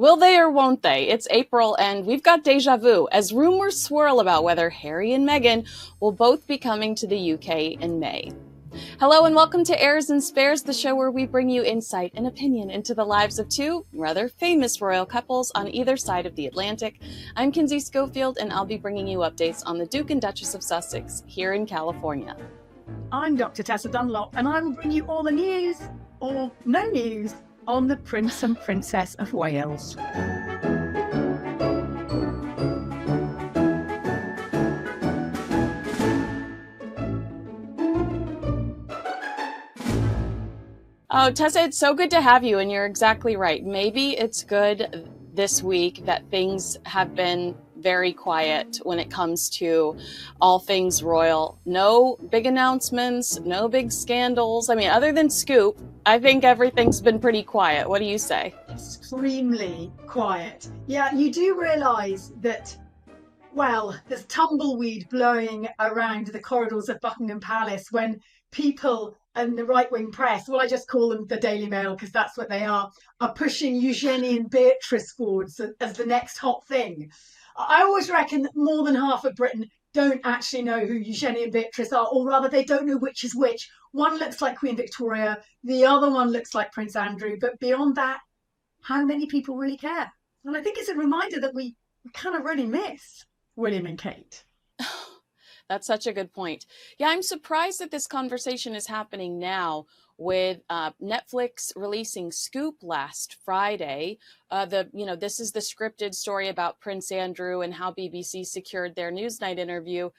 Will they or won't they? It's April and we've got deja vu as rumors swirl about whether Harry and Meghan will both be coming to the UK in May. Hello and welcome to Heirs and Spares, the show where we bring you insight and opinion into the lives of two rather famous royal couples on either side of the Atlantic. I'm Kinsey Schofield and I'll be bringing you updates on the Duke and Duchess of Sussex here in California. I'm Dr. Tessa Dunlop and I will bring you all the news, or no news, on the Prince and Princess of Wales. Oh, Tessa, it's so good to have you, and you're exactly right. Maybe it's good this week that things have been very quiet when it comes to all things royal. No big announcements, no big scandals. I mean, other than Scoop, I think everything's been pretty quiet. What do you say? Extremely quiet. Yeah, you do realise that, well, there's tumbleweed blowing around the corridors of Buckingham Palace when people and the right-wing press, well, I just call them the Daily Mail because that's what they are pushing Eugenie and Beatrice forwards as the next hot thing. I always reckon that more than half of Britain don't actually know who Eugenie and Beatrice are, or rather they don't know which is which. One looks like Queen Victoria, the other one looks like Prince Andrew, but beyond that, how many people really care? And I think it's a reminder that we kind of really miss William and Kate. That's such a good point. Yeah, I'm surprised that this conversation is happening now with Netflix releasing Scoop last Friday. This is the scripted story about Prince Andrew and how BBC secured their Newsnight interview,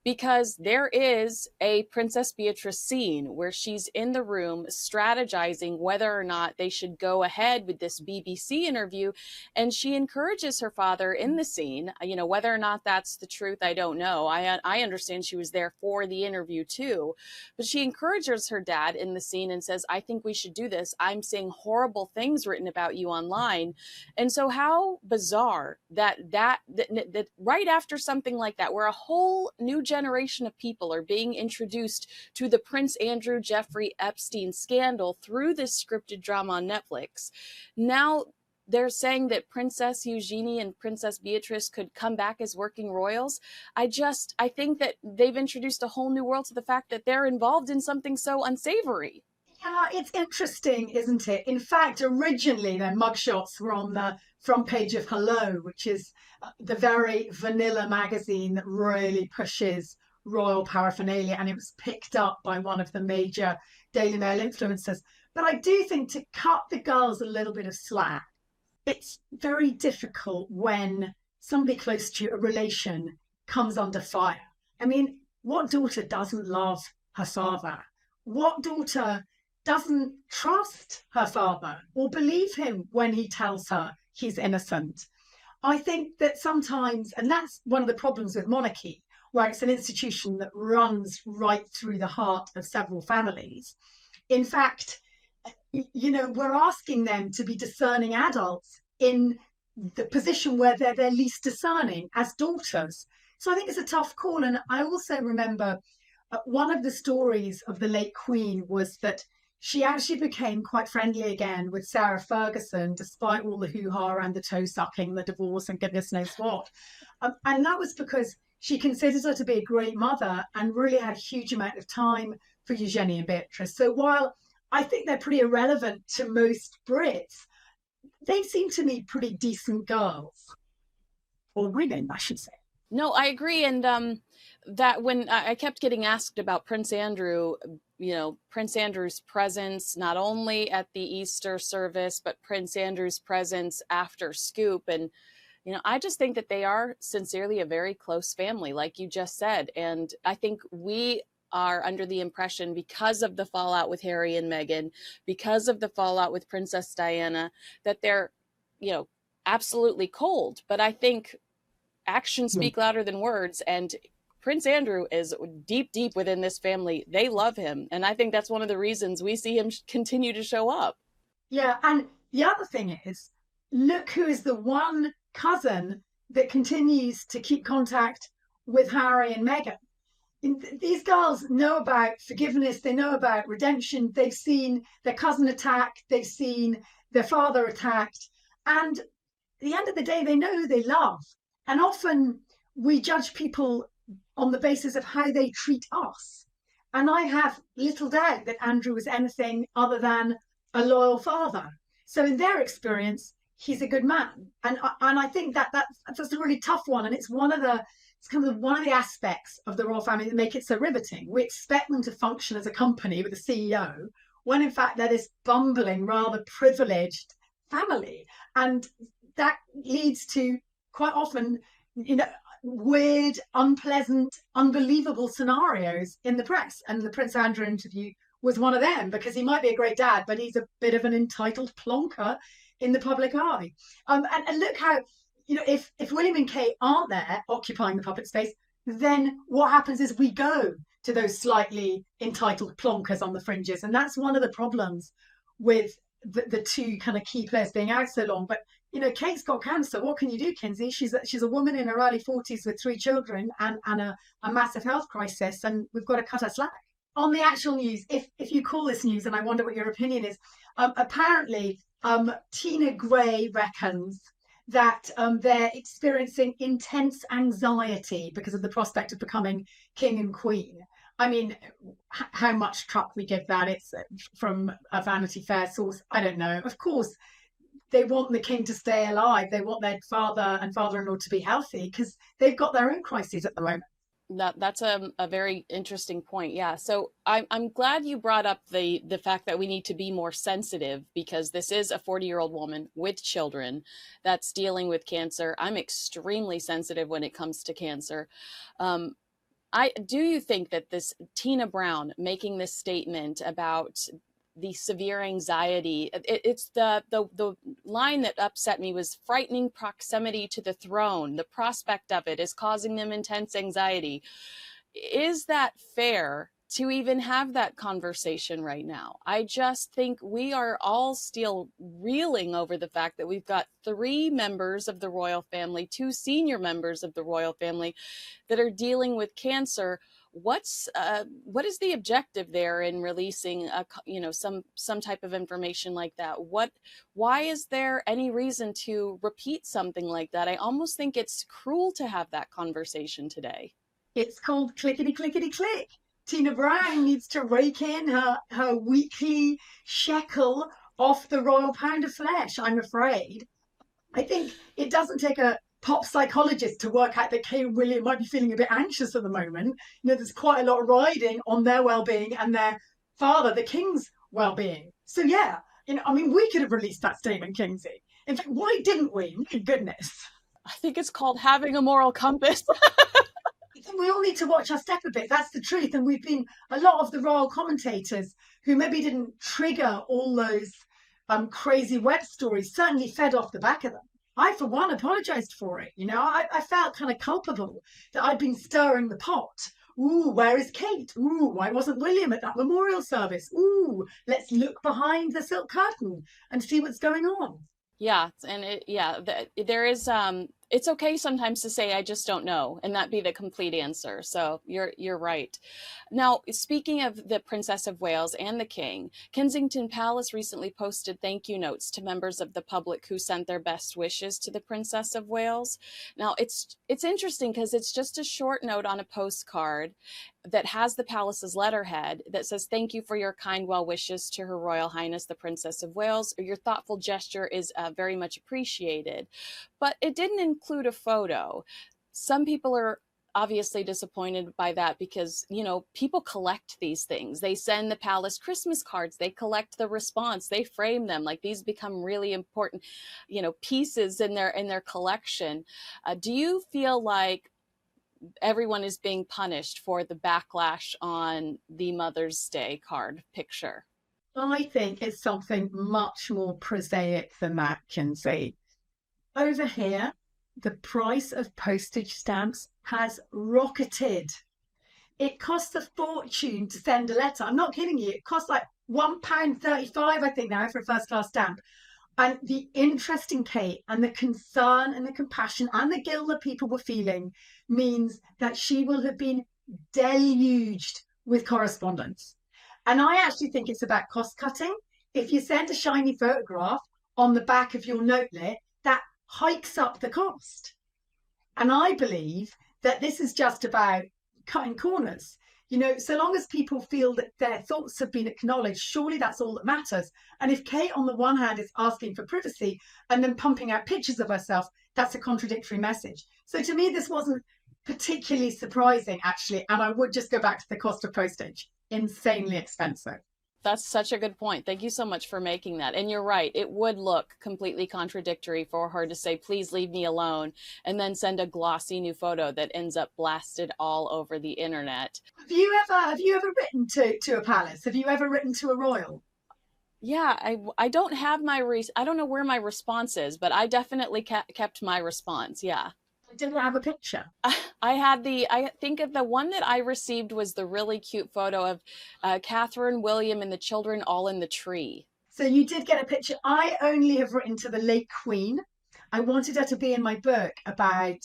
because there is a Princess Beatrice scene where she's in the room strategizing whether or not they should go ahead with this BBC interview. And she encourages her father in the scene, whether or not that's the truth, I don't know. I understand she was there for the interview too, but she encourages her dad in the scene and says, I think we should do this. I'm seeing horrible things written about you online. And so how bizarre that right after something like that, where a whole new generation of people are being introduced to the Prince Andrew Jeffrey Epstein scandal through this scripted drama on Netflix. Now they're saying that Princess Eugenie and Princess Beatrice could come back as working royals. I think that they've introduced a whole new world to the fact that they're involved in something so unsavory. Yeah, it's interesting, isn't it? In fact, originally their mugshots were on the front page of Hello, which is the very vanilla magazine that really pushes royal paraphernalia, and it was picked up by one of the major Daily Mail influencers. But I do think, to cut the girls a little bit of slack, it's very difficult when somebody close to a relation comes under fire. I mean, what daughter doesn't love her father? What daughter doesn't trust her father or believe him when he tells her he's innocent? I think that sometimes, and that's one of the problems with monarchy, where it's an institution that runs right through the heart of several families. In fact, we're asking them to be discerning adults in the position where they're their least discerning as daughters. So I think it's a tough call. And I also remember one of the stories of the late Queen was that she actually became quite friendly again with Sarah Ferguson, despite all the hoo-ha around the toe-sucking, the divorce, and goodness knows what. And that was because she considered her to be a great mother and really had a huge amount of time for Eugenie and Beatrice. So while I think they're pretty irrelevant to most Brits, they seem to me pretty decent girls. Or women, I should say. No, I agree. And that when I kept getting asked about Prince Andrew, Prince Andrew's presence, not only at the Easter service, but Prince Andrew's presence after Scoop. And, I just think that they are sincerely a very close family, like you just said. And I think we are under the impression, because of the fallout with Harry and Meghan, because of the fallout with Princess Diana, that they're, absolutely cold. But I think actions speak louder than words, and Prince Andrew is deep, deep within this family. They love him, and I think that's one of the reasons we see him continue to show up. Yeah, and the other thing is, look who is the one cousin that continues to keep contact with Harry and Meghan. These girls know about forgiveness, they know about redemption, they've seen their cousin attacked, they've seen their father attacked, and at the end of the day, they know who they love. And often we judge people on the basis of how they treat us. And I have little doubt that Andrew was anything other than a loyal father. So in their experience, he's a good man. And I think that's a really tough one. And it's kind of one of the aspects of the royal family that make it so riveting. We expect them to function as a company with a CEO, when in fact they're this bumbling, rather privileged family. And that leads to quite often, weird, unpleasant, unbelievable scenarios in the press. And the Prince Andrew interview was one of them, because he might be a great dad, but he's a bit of an entitled plonker in the public eye. And look how, if William and Kate aren't there occupying the public space, then what happens is we go to those slightly entitled plonkers on the fringes. And that's one of the problems with the two kind of key players being out so long. But Kate's got cancer. What can you do, Kinsey? She's a woman in her early 40s with 3 children and a massive health crisis, and we've got to cut her slack. On the actual news, if you call this news, and I wonder what your opinion is, apparently Tina Gray reckons that they're experiencing intense anxiety because of the prospect of becoming king and queen. I mean, how much truck we give that? It's from a Vanity Fair source. I don't know. Of course, they want the king to stay alive. They want their father and father-in-law to be healthy, because they've got their own crises at the moment. That's a very interesting point. Yeah. So I'm glad you brought up the fact that we need to be more sensitive, because this is a 40-year-old woman with children that's dealing with cancer. I'm extremely sensitive when it comes to cancer. Do you think that this Tina Brown making this statement about the severe anxiety, it's the line that upset me was frightening proximity to the throne. The prospect of it is causing them intense anxiety. Is that fair to even have that conversation right now? I just think we are all still reeling over the fact that we've got 3 members of the royal family, 2 senior members of the royal family, that are dealing with cancer. What is the objective there in releasing some type of information like that? Why is there any reason to repeat something like that? I almost think it's cruel to have that conversation today. It's called clickety clickety click. Tina Brown needs to rake in her weekly shekel off the royal pound of flesh, I'm afraid. I think it doesn't take a pop psychologist to work out that Kate and William might be feeling a bit anxious at the moment. There's quite a lot riding on their well-being and their father, the king's well-being. So yeah, we could have released that statement, Kinsey. In fact, why didn't we? My goodness. I think it's called having a moral compass. We all need to watch our step a bit. That's the truth. And we've been, a lot of the royal commentators who maybe didn't trigger all those crazy web stories certainly fed off the back of them. I, for one, apologized for it. I felt kind of culpable that I'd been stirring the pot. Ooh, where is Kate? Ooh, why wasn't William at that memorial service? Ooh, let's look behind the silk curtain and see what's going on. Yeah, and there is it's okay sometimes to say I just don't know, and that be the complete answer. So you're right. Now, speaking of the Princess of Wales and the King, Kensington Palace recently posted thank you notes to members of the public who sent their best wishes to the Princess of Wales. Now, it's interesting because it's just a short note on a postcard that has the palace's letterhead that says, "Thank you for your kind well wishes to Her Royal Highness the Princess of Wales. Your thoughtful gesture is very much appreciated." But it didn't include a photo. Some people are obviously disappointed by that because, people collect these things. They send the palace Christmas cards, they collect the response, they frame them. Like, these become really important, pieces in their collection. Do you feel like everyone is being punished for the backlash on the Mother's Day card picture? I think it's something much more prosaic than that, Kinsey. Over here, the price of postage stamps has rocketed. It costs a fortune to send a letter. I'm not kidding you. It costs like £1.35, I think, now for a first-class stamp. And the interest in Kate and the concern and the compassion and the guilt that people were feeling means that she will have been deluged with correspondence. And I actually think it's about cost cutting. If you send a shiny photograph on the back of your notelet, that hikes up the cost. And I believe that this is just about cutting corners. So long as people feel that their thoughts have been acknowledged, surely that's all that matters. And if Kate, on the one hand, is asking for privacy and then pumping out pictures of herself, that's a contradictory message. So to me, this wasn't particularly surprising, actually. And I would just go back to the cost of postage. Insanely expensive. That's such a good point. Thank you so much for making that. And you're right. It would look completely contradictory for her to say, please leave me alone, and then send a glossy new photo that ends up blasted all over the internet. Have you ever written to a palace? Have you ever written to a royal? Yeah, I don't have I don't know where my response is, but I definitely kept my response. Yeah. I didn't have a picture. I think of the one that I received was the really cute photo of Catherine, William, and the children all in the tree. So you did get a picture. I only have written to the late Queen. I wanted her to be in my book about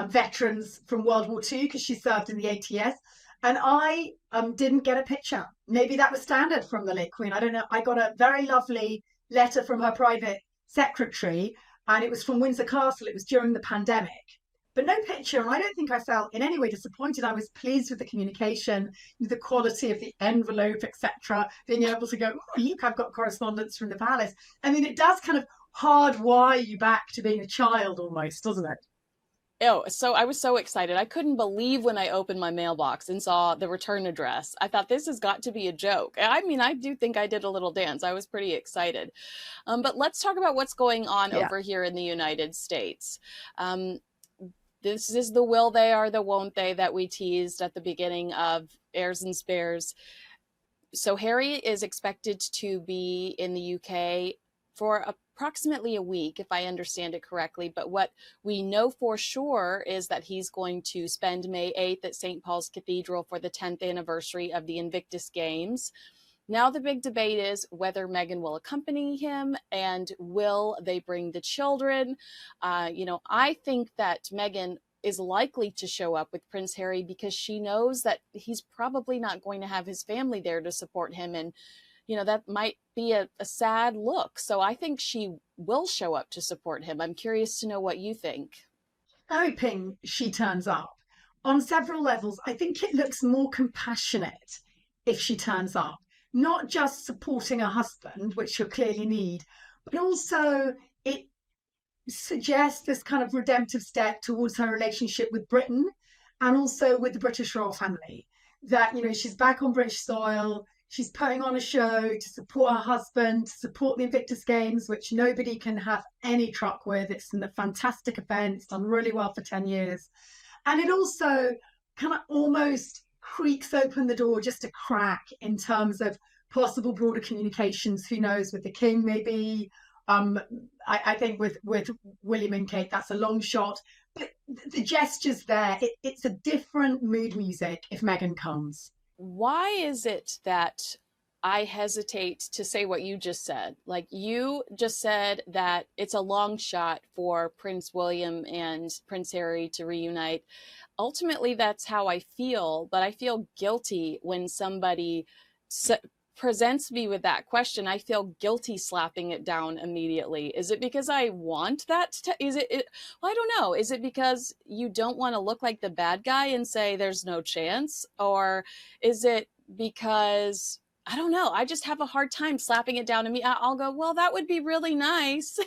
veterans from World War II because she served in the ATS. And I didn't get a picture. Maybe that was standard from the late Queen. I don't know. I got a very lovely letter from her private secretary, and it was from Windsor Castle. It was during the pandemic. But no picture, and I don't think I felt in any way disappointed. I was pleased with the communication, the quality of the envelope, etc. Being able to go, oh, look, I've got correspondence from the palace. I mean, it does kind of hardwire you back to being a child almost, doesn't it? Oh, so I was so excited. I couldn't believe when I opened my mailbox and saw the return address. I thought this has got to be a joke. I mean, I do think I did a little dance. I was pretty excited. But let's talk about what's going on over here in the United States. This is the will they are the won't they that we teased at the beginning of Heirs and Spares. So Harry is expected to be in the UK for approximately a week, if I understand it correctly. But what we know for sure is that he's going to spend May 8th at St. Paul's Cathedral for the 10th anniversary of the Invictus Games. Now the big debate is whether Meghan will accompany him and will they bring the children. I think that Meghan is likely to show up with Prince Harry because she knows that he's probably not going to have his family there to support him. And, that might be a sad look. So I think she will show up to support him. I'm curious to know what you think. Hoping she turns up. On several levels, I think it looks more compassionate if she turns up. Not just supporting a husband, which she'll clearly need, but also it suggests this kind of redemptive step towards her relationship with Britain and also with the British royal family. That, she's back on British soil, she's putting on a show to support her husband, to support the Invictus Games, which nobody can have any truck with. It's a fantastic event, it's done really well for 10 years. And it also kind of almost creaks open the door just a crack in terms of possible broader communications. Who knows, with the king maybe. I think with William and Kate, that's a long shot. But the gestures there, it's a different mood music if Meghan comes. Why is it that I hesitate to say what you just said? Like, you just said that it's a long shot for Prince William and Prince Harry to reunite. Ultimately, that's how I feel, but I feel guilty when somebody presents me with that question. I feel guilty slapping it down immediately. Is it because I want that? Well, I don't know. Is it because you don't want to look like the bad guy and say there's no chance? Or is it because, I don't know, I just have a hard time slapping it down to me? I'll go, well, that would be really nice,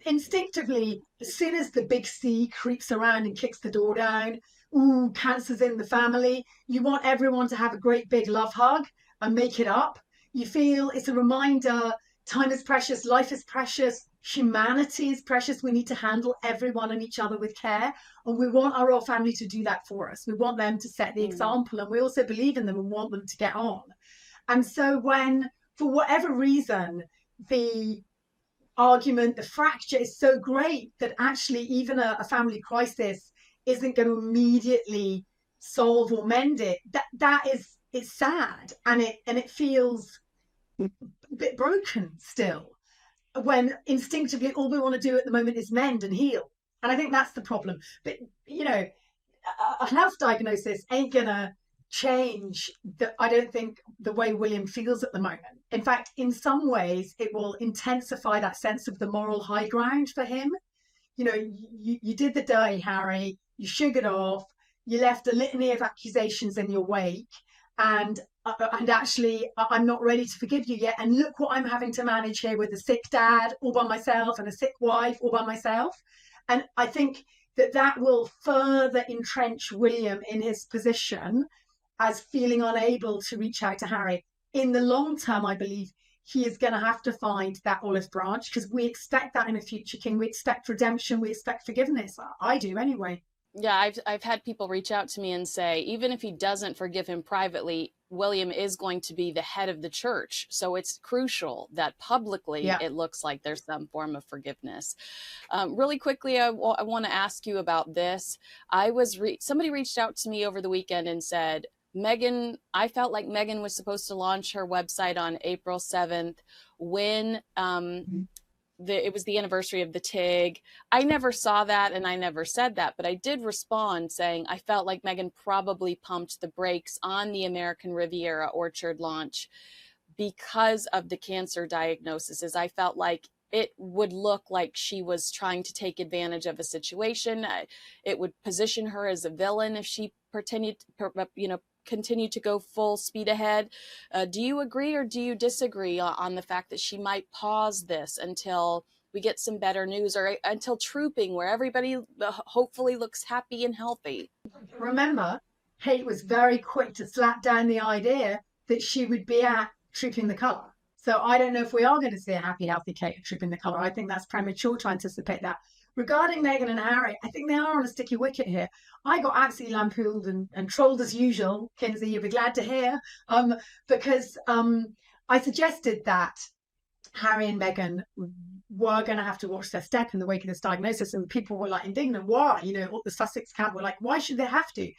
Instinctively, as soon as the big C creeps around and kicks the door down, ooh, cancer's in the family, you want everyone to have a great big love hug and make it up. You feel it's a reminder, time is precious, life is precious, humanity is precious. We need to handle everyone and each other with care. And we want our royal family to do that for us. We want them to set the example, and we also believe in them and want them to get on. And so when, for whatever reason, the argument, the fracture is so great that actually even a family crisis isn't going to immediately solve or mend it, it's sad, and it feels a bit broken still, when instinctively all we want to do at the moment is mend and heal. And I think that's the problem. But a health diagnosis ain't gonna change I don't think, the way William feels at the moment. In fact, in some ways it will intensify that sense of the moral high ground for him. you did the day, Harry, you sugared off, you left a litany of accusations in your wake, and actually I'm not ready to forgive you yet, and look what I'm having to manage here with a sick dad all by myself and a sick wife all by myself. And I think that will further entrench William in his position as feeling unable to reach out to Harry. In the long term, I believe he is going to have to find that olive branch, because we expect that in a future king. We expect redemption. We expect forgiveness. I do anyway. Yeah, I've had people reach out to me and say, even if he doesn't forgive him privately, William is going to be the head of the church. So it's crucial that publicly Yeah. it looks like there's some form of forgiveness. Really quickly, I want to ask you about this. Somebody reached out to me over the weekend and said, Meghan, I felt like Meghan was supposed to launch her website on April 7th when it was the anniversary of the TIG. I never saw that and I never said that, but I did respond saying I felt like Meghan probably pumped the brakes on the American Riviera orchard launch because of the cancer diagnoses. I felt like it would look like she was trying to take advantage of a situation. It would position her as a villain if she continued to go full speed ahead. Do you agree or do you disagree on the fact that she might pause this until we get some better news, or until trooping, where everybody hopefully looks happy and healthy? Remember, Kate was very quick to slap down the idea that she would be at Trooping the Colour. So I don't know if we are going to see a happy, healthy Kate at Trooping the Colour. I think that's premature to anticipate that. Regarding Meghan and Harry, I think they are on a sticky wicket here. I got absolutely lampooned and trolled as usual, Kinsey, you'll be glad to hear, because I suggested that Harry and Meghan were going to have to watch their step in the wake of this diagnosis, and people were like indignant. Why? All the Sussex camp were like, why should they have to?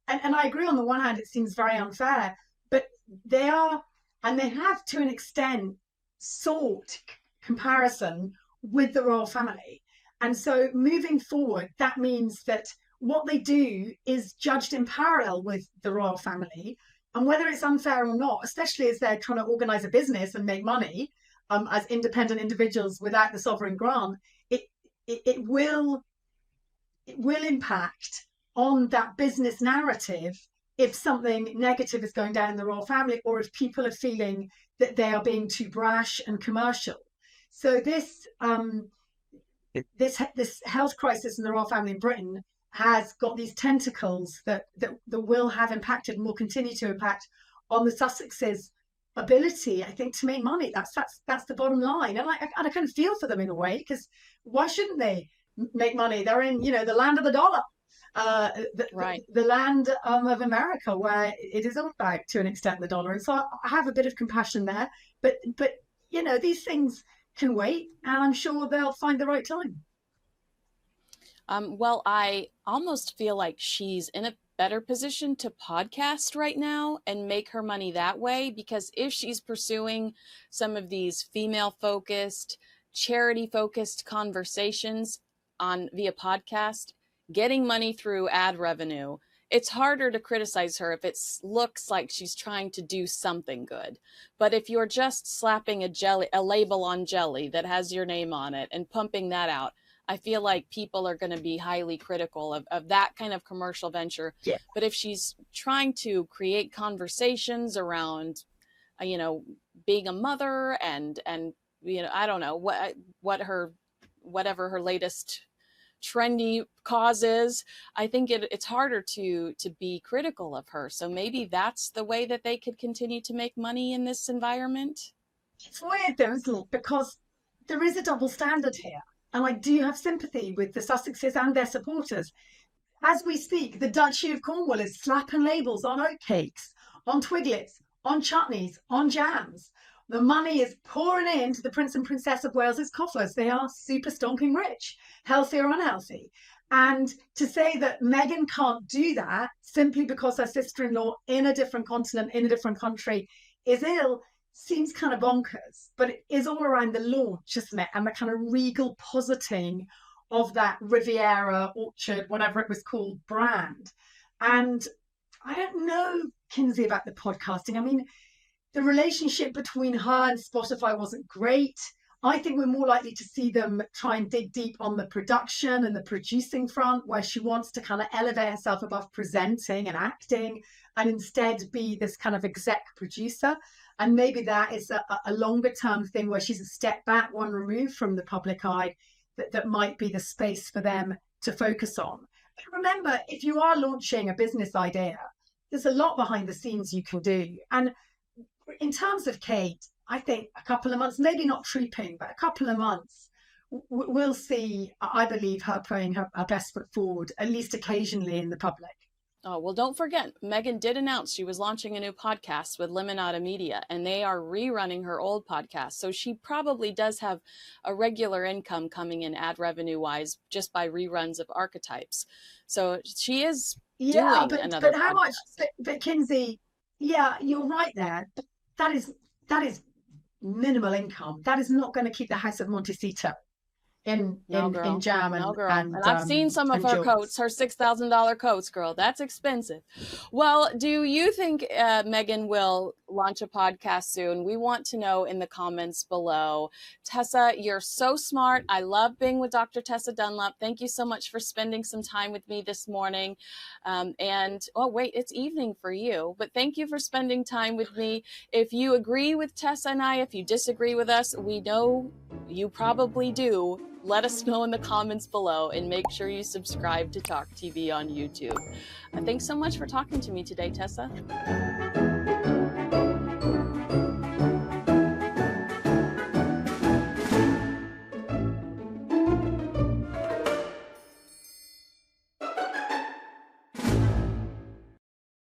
And I agree. On the one hand, it seems very unfair, but they are, and they have to an extent sought comparison with the royal family. And so moving forward, that means that what they do is judged in parallel with the royal family. And whether it's unfair or not, especially as they're trying to organize a business and make money as independent individuals without the sovereign grant, it will impact on that business narrative if something negative is going down in the royal family, or if people are feeling that they are being too brash and commercial. So this health crisis in the royal family in Britain has got these tentacles that will have impacted and will continue to impact on the Sussexes' ability, I think, to make money. That's the bottom line. And I kind of feel for them in a way, because why shouldn't they make money? They're in, the land of the dollar, the land of America, where it is all about, to an extent, the dollar. And so I have a bit of compassion there. But these things can wait, and I'm sure they'll find the right time. Well, I almost feel like she's in a better position to podcast right now and make her money that way, because if she's pursuing some of these female-focused, charity-focused conversations via podcast, getting money through ad revenue, it's harder to criticize her if it looks like she's trying to do something good. But if you're just slapping a label on jelly that has your name on it and pumping that out, I feel like people are going to be highly critical of that kind of commercial venture. Yeah. But if she's trying to create conversations around, being a mother and I don't know whatever her latest trendy cause is, I think it's harder to be critical of her. So maybe that's the way that they could continue to make money in this environment. It's weird though, isn't it? Because there is a double standard here. And I do have sympathy with the Sussexes and their supporters. As we speak, the Duchy of Cornwall is slapping labels on oatcakes, on twiglets, on chutneys, on jams. The money is pouring into the Prince and Princess of Wales's coffers. They are super stonking rich, healthy or unhealthy. And to say that Meghan can't do that simply because her sister-in-law in a different continent, in a different country, is ill, seems kind of bonkers. But it is all around the launch, isn't it? And the kind of regal positing of that Riviera, Orchard, whatever it was called, brand. And I don't know, Kinsey, about the podcasting. I mean, the relationship between her and Spotify wasn't great. I think we're more likely to see them try and dig deep on the production and the producing front, where she wants to kind of elevate herself above presenting and acting and instead be this kind of exec producer. And maybe that is a longer term thing where she's a step back, one removed from the public eye, that might be the space for them to focus on. But remember, if you are launching a business idea, there's a lot behind the scenes you can do. And in terms of Kate, I think a couple of months, maybe not trooping, but a couple of months, we'll see, I believe, her putting her best foot forward, at least occasionally in the public. Oh, well, don't forget, Meghan did announce she was launching a new podcast with Limonada Media, and they are rerunning her old podcast. So she probably does have a regular income coming in ad revenue wise just by reruns of Archetypes. So she is doing another but how podcast. much? But Kinsey, yeah, you're right there. But that is minimal income. That is not going to keep the House of Montecito in jam and I've seen some of her coats, her $6,000 coats, girl. That's expensive. Well, do you think Meghan will launch a podcast soon? We want to know in the comments below. Tessa, you're so smart. I love being with Dr. Tessa Dunlop. Thank you so much for spending some time with me this morning. And oh wait, it's evening for you, but thank you for spending time with me. If you agree with Tessa and I, if you disagree with us, we know you probably do. Let us know in the comments below, and make sure you subscribe to TalkTV on YouTube. Thanks so much for talking to me today, Tessa.